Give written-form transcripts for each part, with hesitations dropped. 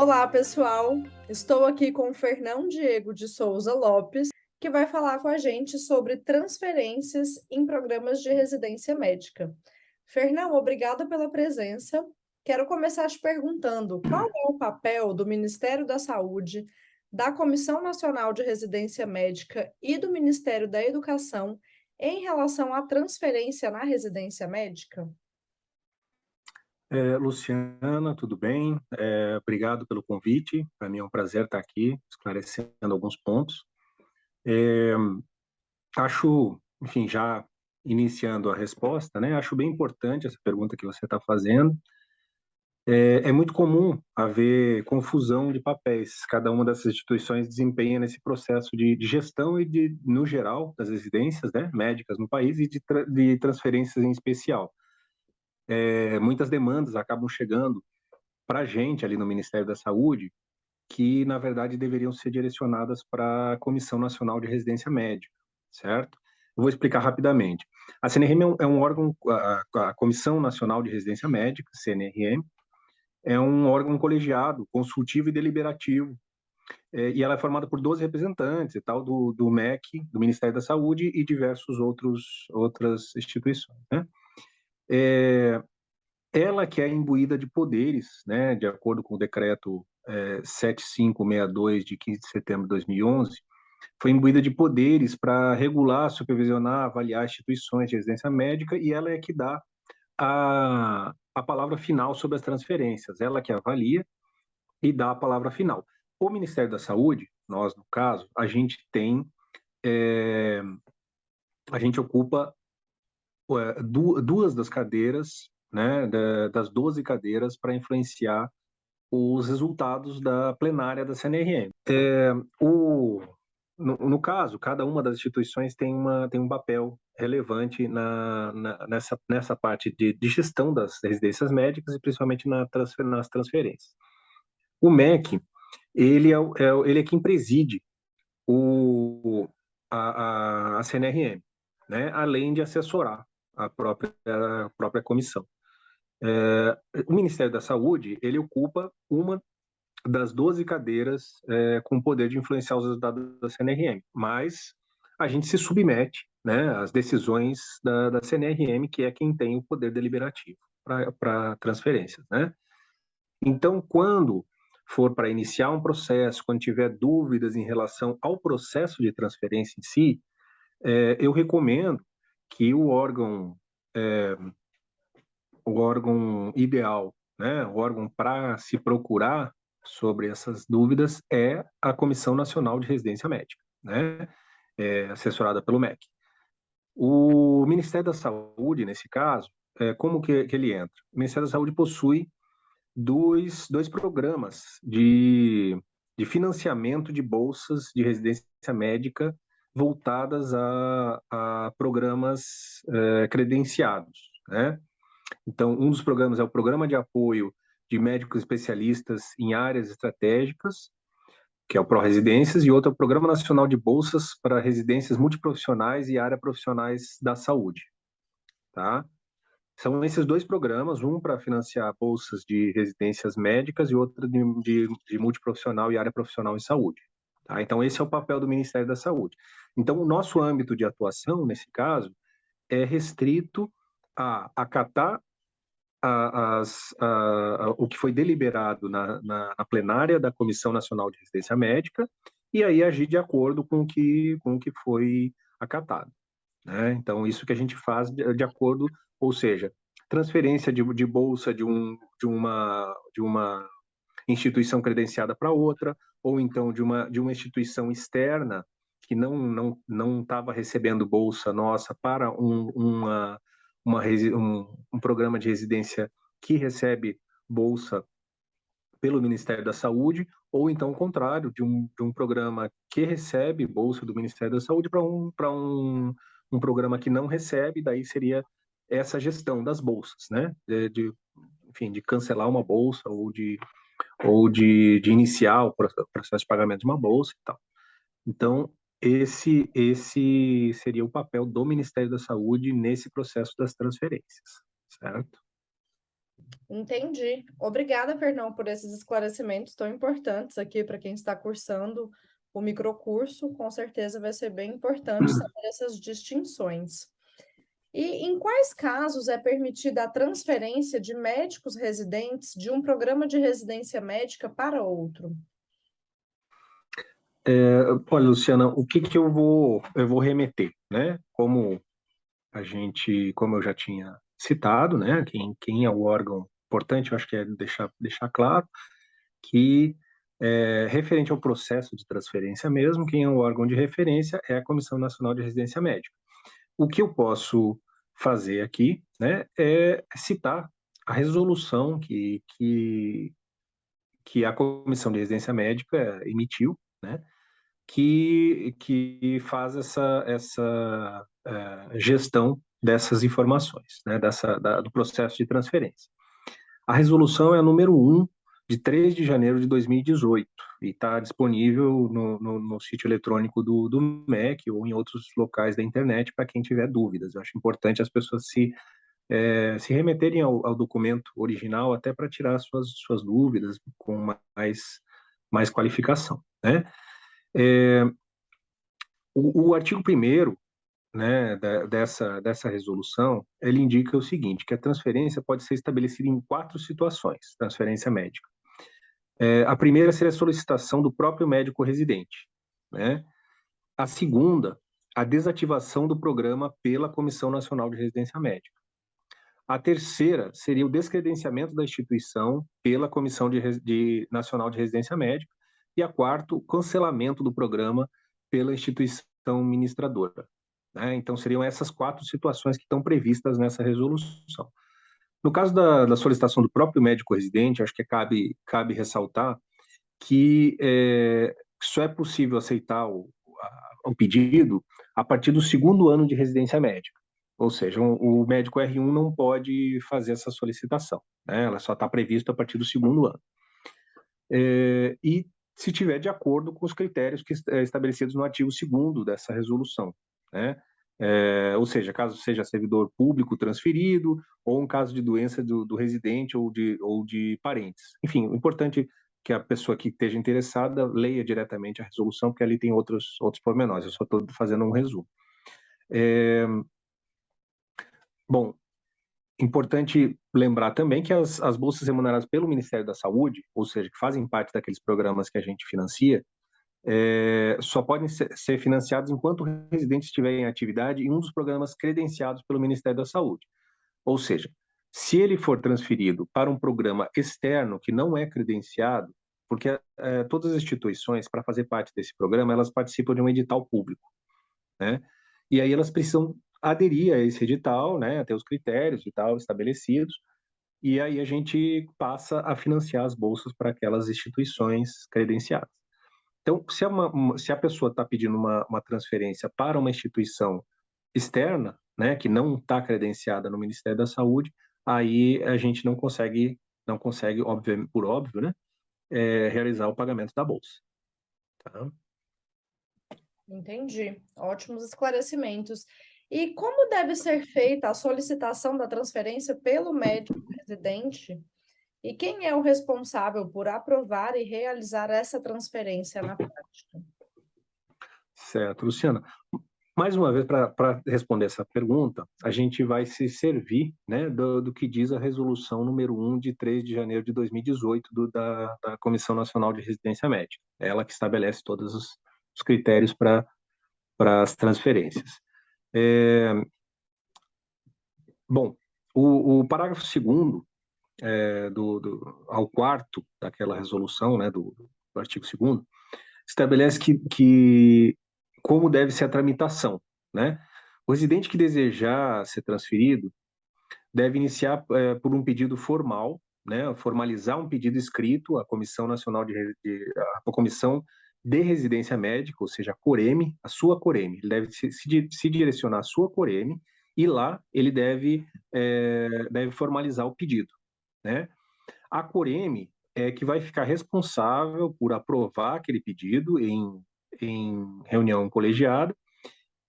Olá, pessoal. Estou aqui com o Fernão Diego de Souza Lopes, que vai falar com a gente sobre transferências em programas de residência médica. Fernão, obrigada pela presença. Quero começar te perguntando qual é o papel do Ministério da Saúde, da Comissão Nacional de Residência Médica e do Ministério da Educação em relação à transferência na residência médica? Luciana, tudo bem? Obrigado pelo convite. Para mim é um prazer estar aqui, esclarecendo alguns pontos. É, enfim, já iniciando a resposta, né? Acho bem importante essa pergunta que você está fazendo. É muito comum haver confusão de papéis. Cada uma dessas instituições desempenha nesse processo de gestão no geral, das residências, né, médicas no país e de transferências em especial. Muitas demandas acabam chegando para a gente ali no Ministério da Saúde, que na verdade deveriam ser direcionadas para a Comissão Nacional de Residência Médica, certo? Eu vou explicar rapidamente. A CNRM é um órgão, a Comissão Nacional de Residência Médica, CNRM, é um órgão colegiado, consultivo e deliberativo, e ela é formada por 12 representantes e tal, do MEC, do Ministério da Saúde e diversos outras instituições, né? Ela que é imbuída de poderes, né, de acordo com o decreto 7562 de 15 de setembro de 2011, foi imbuída de poderes para regular, supervisionar, avaliar instituições de residência médica e ela é que dá a palavra final sobre as transferências, ela que avalia e dá a palavra final. O Ministério da Saúde, nós no caso, é, a gente ocupa duas das cadeiras, né, das 12 cadeiras para influenciar os resultados da plenária da CNRM. No caso, cada uma das instituições tem um papel relevante nessa parte de gestão das residências médicas e principalmente nas transferências. O MEC, ele é quem preside a CNRM, né, além de assessorar a própria comissão. O Ministério da Saúde, ele ocupa uma das 12 cadeiras com poder de influenciar os resultados da CNRM, mas a gente se submete, né, às decisões da CNRM, que é quem tem o poder deliberativo para transferências, né? Então, quando for para iniciar um processo, quando tiver dúvidas em relação ao processo de transferência em si, eu recomendo que o órgão ideal, né, o órgão para se procurar sobre essas dúvidas é a Comissão Nacional de Residência Médica, né, assessorada pelo MEC. O Ministério da Saúde, nesse caso, como que ele entra? O Ministério da Saúde possui dois programas de financiamento de bolsas de residência médica voltadas a programas credenciados, né? Então, um dos programas é o Programa de Apoio de Médicos Especialistas em Áreas Estratégicas, que é o ProResidências, e outro é o Programa Nacional de Bolsas para Residências Multiprofissionais e Área Profissionais da Saúde, tá? São esses dois programas, um para financiar bolsas de residências médicas e outro de multiprofissional e área profissional em saúde, tá? Então, esse é o papel do Ministério da Saúde. Então, o nosso âmbito de atuação, nesse caso, é restrito a acatar o que foi deliberado na plenária da Comissão Nacional de Residência Médica e aí agir de acordo com o que foi acatado, né? Então, isso que a gente faz de acordo, ou seja, transferência de bolsa de uma instituição credenciada para outra, ou então de uma instituição externa que não estava recebendo bolsa nossa para um programa de residência que recebe bolsa pelo Ministério da Saúde, ou então o contrário, de um programa que recebe bolsa do Ministério da Saúde para um programa que não recebe, daí seria essa gestão das bolsas, né? Enfim, de cancelar uma bolsa ou de iniciar o processo de pagamento de uma bolsa e tal. Então, esse seria o papel do Ministério da Saúde nesse processo das transferências, certo? Entendi. Obrigada, Fernão, por esses esclarecimentos tão importantes aqui para quem está cursando o microcurso. Com certeza vai ser bem importante saber essas distinções. E em quais casos é permitida a transferência de médicos residentes de um programa de residência médica para outro? Olha, Luciana, o que que eu vou remeter, né? Como eu já tinha citado, né? Quem é o órgão importante, eu acho que é deixar claro que, referente ao processo de transferência mesmo, quem é o órgão de referência é a Comissão Nacional de Residência Médica. O que eu posso fazer aqui, né, é citar a resolução que a Comissão de Residência Médica emitiu, né, que faz essa gestão dessas informações, né, do processo de transferência. A resolução é a número 1, de 3 de janeiro de 2018, e está disponível no sítio eletrônico do MEC ou em outros locais da internet para quem tiver dúvidas. Eu acho importante as pessoas se remeterem ao documento original até para tirar suas dúvidas com mais qualificação, né? É, o artigo 1º, né, dessa resolução, ele indica o seguinte, que a transferência pode ser estabelecida em 4 situações, transferência médica. A primeira seria a solicitação do próprio médico residente, né? A segunda, a desativação do programa pela Comissão Nacional de Residência Médica. A terceira seria o descredenciamento da instituição pela Comissão Nacional de Residência Médica. E a quarta, o cancelamento do programa pela instituição ministradora, né? Então, seriam essas 4 situações que estão previstas nessa resolução. No caso da solicitação do próprio médico residente, acho que cabe ressaltar que só é possível aceitar o pedido a partir do 2º ano de residência médica. Ou seja, o médico R1 não pode fazer essa solicitação, né? Ela só está prevista a partir do 2º ano. E se tiver de acordo com os critérios estabelecidos no artigo 2º dessa resolução, né? Ou seja, caso seja servidor público transferido, ou um caso de doença do residente ou de parentes. Enfim, o importante é que a pessoa que esteja interessada leia diretamente a resolução, porque ali tem outros pormenores, eu só estou fazendo um resumo. Bom, importante lembrar também que as bolsas remuneradas pelo Ministério da Saúde, ou seja, que fazem parte daqueles programas que a gente financia, só podem ser financiados enquanto o residente estiver em atividade em um dos programas credenciados pelo Ministério da Saúde. Ou seja, se ele for transferido para um programa externo que não é credenciado, porque todas as instituições, para fazer parte desse programa, elas participam de um edital público, né? E aí elas precisam aderir a esse edital, né, até os critérios e tal estabelecidos, e aí a gente passa a financiar as bolsas para aquelas instituições credenciadas. Então, se a pessoa está pedindo uma transferência para uma instituição externa, né, que não está credenciada no Ministério da Saúde, aí a gente não consegue, óbvio, por óbvio, né, realizar o pagamento da bolsa. Tá? Entendi. Ótimos esclarecimentos. E como deve ser feita a solicitação da transferência pelo médico residente? E quem é o responsável por aprovar e realizar essa transferência na prática? Certo, Luciana. Mais uma vez, para responder essa pergunta, a gente vai se servir, né, do que diz a resolução número 1 de 3 de janeiro de 2018 da Comissão Nacional de Residência Médica. É ela que estabelece todos os critérios para as transferências. Bom, o parágrafo 2º ao 4º daquela resolução, né, do artigo 2º, estabelece que como deve ser a tramitação, né? O residente que desejar ser transferido deve iniciar por um pedido formal, né? Formalizar um pedido escrito à Comissão Nacional à Comissão de Residência Médica, ou seja, a COREME, a sua COREME. Ele deve se direcionar à sua COREME e lá ele deve formalizar o pedido, né? A COREME é que vai ficar responsável por aprovar aquele pedido em reunião colegiada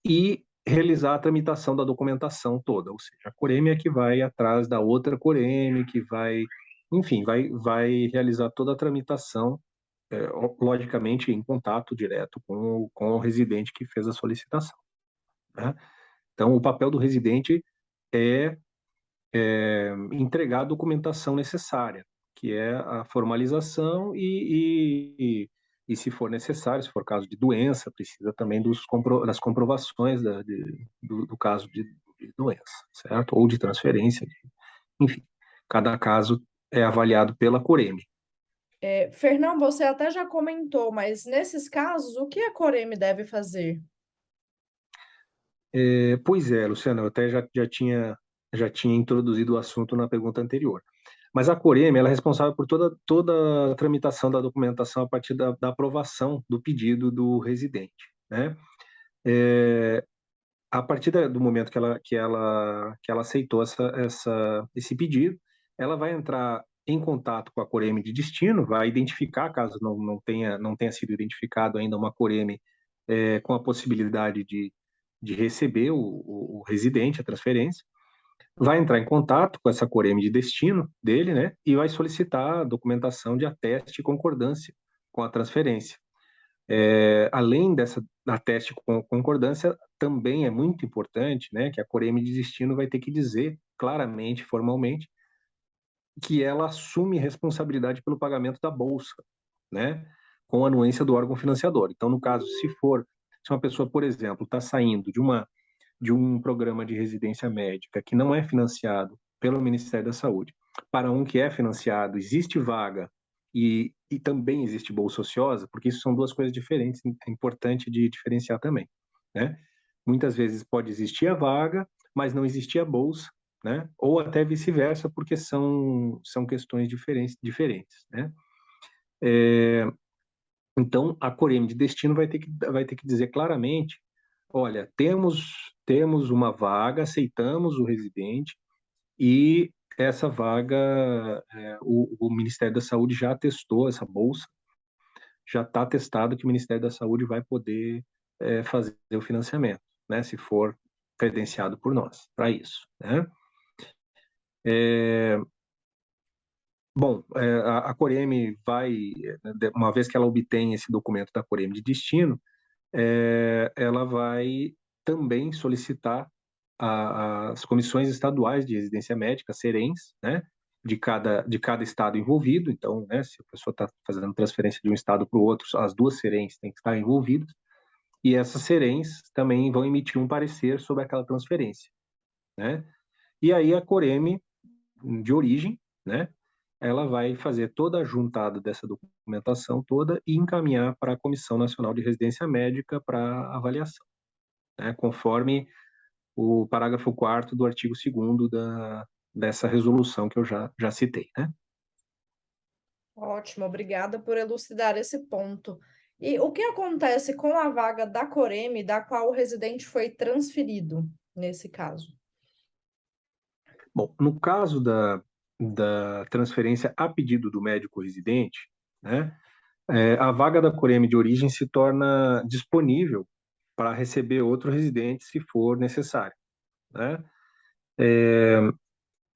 e realizar a tramitação da documentação toda, ou seja, a Coreme é que vai atrás da outra Coreme, que vai, enfim, vai realizar toda a tramitação, logicamente em contato direto com o residente que fez a solicitação, né? Então, o papel do residente é entregar a documentação necessária, que é a formalização e se for necessário, se for caso de doença, precisa também das comprovações do caso de doença, certo? Ou de transferência, enfim, cada caso é avaliado pela Coreme. Fernão, você até já comentou, mas nesses casos, o que a Coreme deve fazer? Pois é, Luciana, eu até já tinha introduzido o assunto na pergunta anterior. Mas a Coreme, ela é responsável por toda a tramitação da documentação a partir da aprovação do pedido do residente, né? É, a partir do momento que ela aceitou esse pedido, ela vai entrar em contato com a Coreme de destino, vai identificar, caso não tenha sido identificado ainda uma Coreme com a possibilidade de receber o residente, a transferência, vai entrar em contato com essa Coreme de destino dele, né, e vai solicitar a documentação de ateste e concordância com a transferência. Além dessa ateste com concordância, também é muito importante, né, que a Coreme de destino vai ter que dizer claramente, formalmente, que ela assume responsabilidade pelo pagamento da bolsa, né, com a anuência do órgão financiador. Então, no caso, se uma pessoa, por exemplo, está saindo de um programa de residência médica que não é financiado pelo Ministério da Saúde para um que é financiado, existe vaga e também existe bolsa ociosa, porque isso são duas coisas diferentes, é importante de diferenciar também, né? Muitas vezes pode existir a vaga, mas não existir a bolsa, né? Ou até vice-versa, porque são questões diferentes, né? Então, a Coreme de destino vai ter que dizer claramente: olha, temos uma vaga, aceitamos o residente e essa vaga, o Ministério da Saúde já atestou essa bolsa, já está atestado que o Ministério da Saúde vai poder fazer o financiamento, né, se for credenciado por nós para isso, né? Bom, a Coreme uma vez que ela obtém esse documento da Coreme de destino, ela vai também solicitar as comissões estaduais de residência médica, CERENs, né, de cada estado envolvido. Então, né, se a pessoa está fazendo transferência de um estado para o outro, as duas CERENs têm que estar envolvidas, e essas CERENs também vão emitir um parecer sobre aquela transferência, né? E aí a Coreme, de origem, né, ela vai fazer toda a juntada dessa documentação toda e encaminhar para a Comissão Nacional de Residência Médica para avaliação, né, conforme o parágrafo 4º do artigo 2º dessa resolução que eu já citei, né? Ótimo, obrigada por elucidar esse ponto. E o que acontece com a vaga da Coreme, da qual o residente foi transferido, nesse caso? Bom, no caso da transferência a pedido do médico residente, né, a vaga da Coreme de origem se torna disponível para receber outro residente se for necessário, né?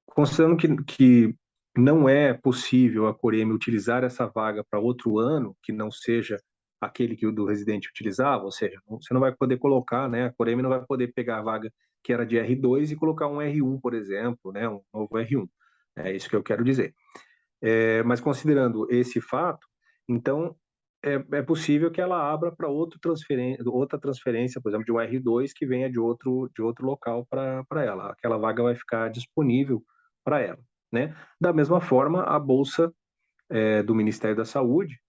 Considerando que não é possível a Coreme utilizar essa vaga para outro ano, que não seja aquele que o do residente utilizava, ou seja, você não vai poder colocar, né, a Coreme não vai poder pegar a vaga que era de R2 e colocar um R1, por exemplo, né, um novo R1. É isso que eu quero dizer. Mas considerando esse fato, então é possível que ela abra para outra transferência, por exemplo, de um R2 que venha de outro local para ela. Aquela vaga vai ficar disponível para ela, né? Da mesma forma, a bolsa do Ministério da Saúde,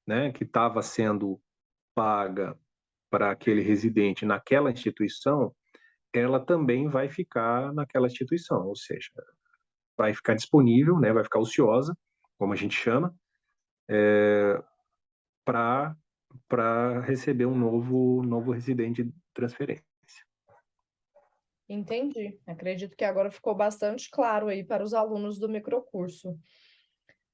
né, que estava sendo paga para aquele residente naquela instituição, ela também vai ficar naquela instituição, ou seja, vai ficar disponível, né, vai ficar ociosa, como a gente chama, para receber um novo residente de transferência. Entendi. Acredito que agora ficou bastante claro aí para os alunos do microcurso.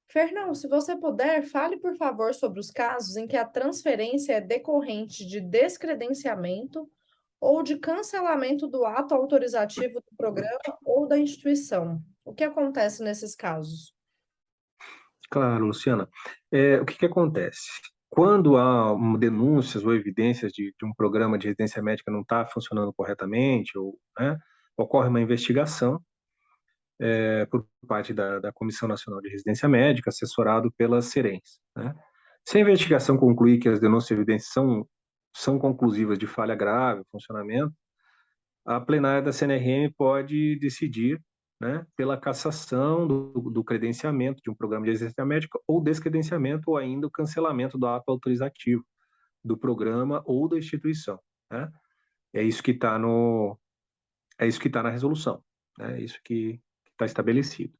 Fernão, se você puder, fale, por favor, sobre os casos em que a transferência é decorrente de descredenciamento ou de cancelamento do ato autorizativo do programa ou da instituição. O que acontece nesses casos? Claro, Luciana. O que acontece? Quando há denúncias ou evidências de um programa de residência médica não estar funcionando corretamente, ou, né, ocorre uma investigação por parte da Comissão Nacional de Residência Médica, assessorado pelas SERENs, né? Se a investigação concluir que as denúncias e evidências são conclusivas de falha grave, funcionamento, a plenária da CNRM pode decidir, né, pela cassação do credenciamento de um programa de residência médica ou descredenciamento ou ainda o cancelamento do ato autorizativo do programa ou da instituição, né? É isso que está é isso que está na resolução, né? É isso que está estabelecido,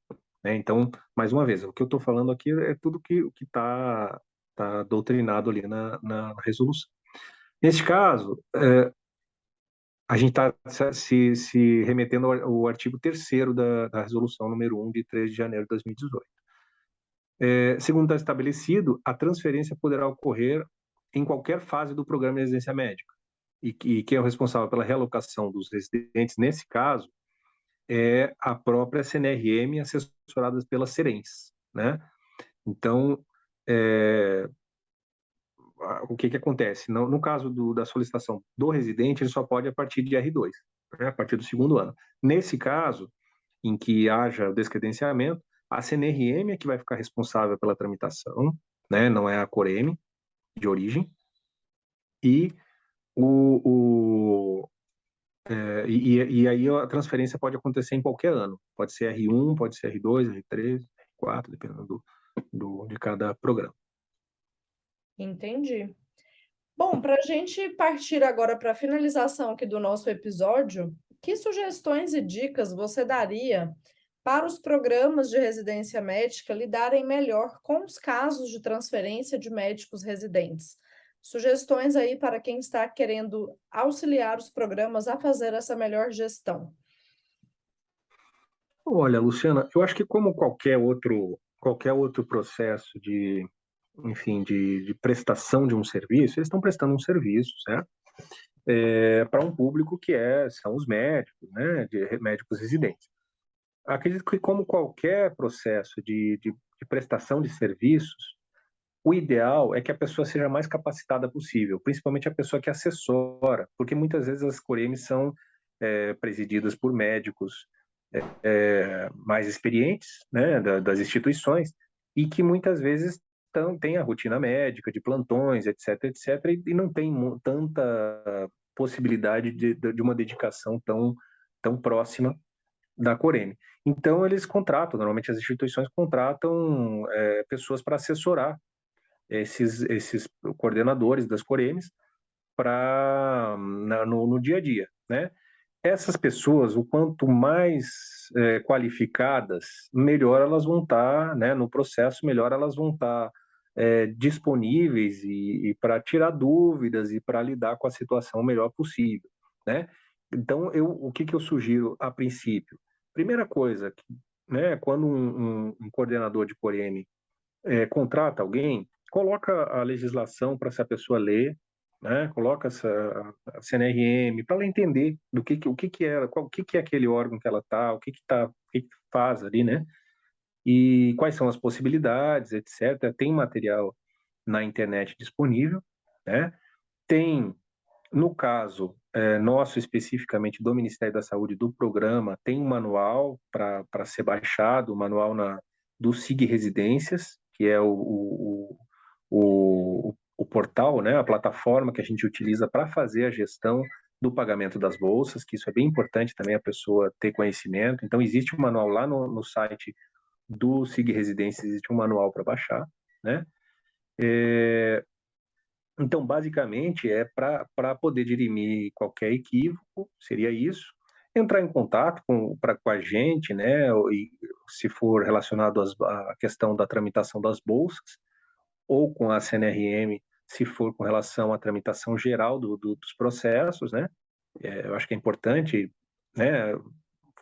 né? Então, mais uma vez, o que eu estou falando aqui é tudo o que tá doutrinado ali na resolução. Nesse caso, a gente está se remetendo ao artigo 3º da resolução número 1 de 3 de janeiro de 2018. Segundo está estabelecido, a transferência poderá ocorrer em qualquer fase do programa de residência médica. E quem é o responsável pela realocação dos residentes, nesse caso, é a própria CNRM, assessoradas pelas SERENs, né? Então, o que acontece? No caso da solicitação do residente, ele só pode a partir de R2, né? A partir do segundo ano. Nesse caso, em que haja descredenciamento, a CNRM é que vai ficar responsável pela tramitação, né? Não é a Coreme de origem, e e aí a transferência pode acontecer em qualquer ano. Pode ser R1, pode ser R2, R3, R4, dependendo de cada programa. Entendi. Bom, para a gente partir agora para a finalização aqui do nosso episódio, que sugestões e dicas você daria para os programas de residência médica lidarem melhor com os casos de transferência de médicos residentes? Sugestões aí para quem está querendo auxiliar os programas a fazer essa melhor gestão. Olha, Luciana, eu acho que como qualquer outro processo enfim, de prestação de um serviço, eles estão prestando um serviço, certo? Para um público são os médicos, né, médicos residentes. Acredito que como qualquer processo de prestação de serviços, o ideal é que a pessoa seja mais capacitada possível, principalmente a pessoa que assessora, porque muitas vezes as Coremes são presididas por médicos mais experientes, né, das instituições, e que muitas vezes têm a rotina médica, de plantões, etc., etc., e não tem tanta possibilidade de uma dedicação tão próxima da Coreme. Então, eles contratam, normalmente as instituições contratam pessoas para assessorar esses coordenadores das Coremes no dia a dia, né? Essas pessoas, o quanto mais qualificadas, melhor elas vão estar, né, no processo, melhor elas vão estar disponíveis e para tirar dúvidas e para lidar com a situação o melhor possível, né? Então, o que eu sugiro a princípio? Primeira coisa, né, quando um coordenador de Coreme contrata alguém, coloca a legislação para essa pessoa ler, né? Coloca a CNRM para ela entender o que é, o que é aquele órgão que ela está, o que faz ali, né? E quais são as possibilidades, etc. Tem material na internet disponível, né? Tem, no caso nosso especificamente do Ministério da Saúde, do programa, tem um manual para ser baixado, o manual do SIG Residências, que é o portal, né, a plataforma que a gente utiliza para fazer a gestão do pagamento das bolsas, que isso é bem importante também a pessoa ter conhecimento. Então, existe um manual lá no site do SIG Residências, existe um manual para baixar, né? Então, basicamente, para poder dirimir qualquer equívoco, seria isso. Entrar em contato com a gente, né? E, se for relacionado à questão da tramitação das bolsas, ou com a CNRM, se for com relação à tramitação geral dos processos, né? Eu acho que é importante, né,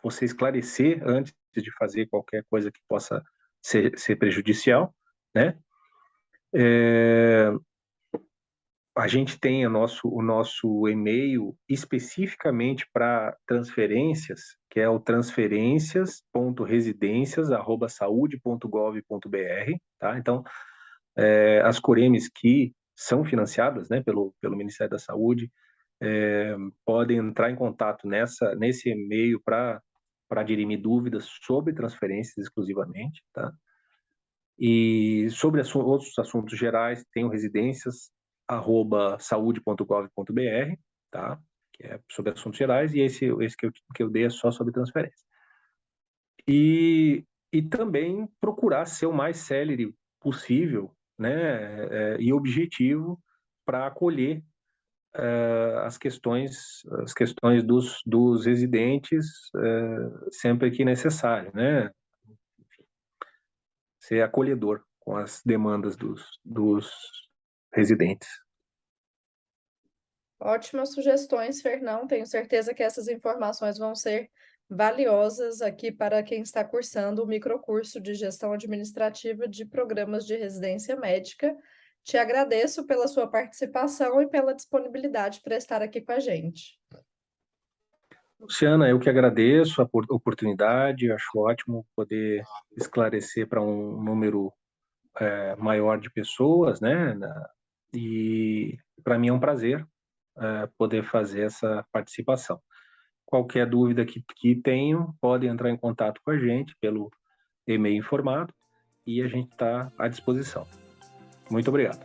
você esclarecer antes de fazer qualquer coisa que possa ser prejudicial, né? A gente tem o nosso e-mail especificamente para transferências, que é o transferências.residências@saude.gov.br, tá? Então, as Coremes que são financiadas, né, pelo Ministério da Saúde, podem entrar em contato nesse e-mail para dirimir dúvidas sobre transferências exclusivamente, tá? E sobre outros assuntos gerais, tem o residências@saude.gov.br, tá? Que é sobre assuntos gerais, e esse que eu dei é só sobre transferência. E também procurar ser o mais célere possível, né, e objetivo para acolher as questões dos residentes sempre que necessário, né? Ser acolhedor com as demandas dos residentes. Ótimas sugestões, Fernão. Tenho certeza que essas informações vão ser valiosas aqui para quem está cursando o microcurso de Gestão Administrativa de Programas de Residência Médica. Te agradeço pela sua participação e pela disponibilidade para estar aqui com a gente. Luciana, eu que agradeço a oportunidade, acho ótimo poder esclarecer para um número maior de pessoas, né? E para mim é um prazer poder fazer essa participação. Qualquer dúvida que tenham, podem entrar em contato com a gente pelo e-mail informado e a gente está à disposição. Muito obrigado.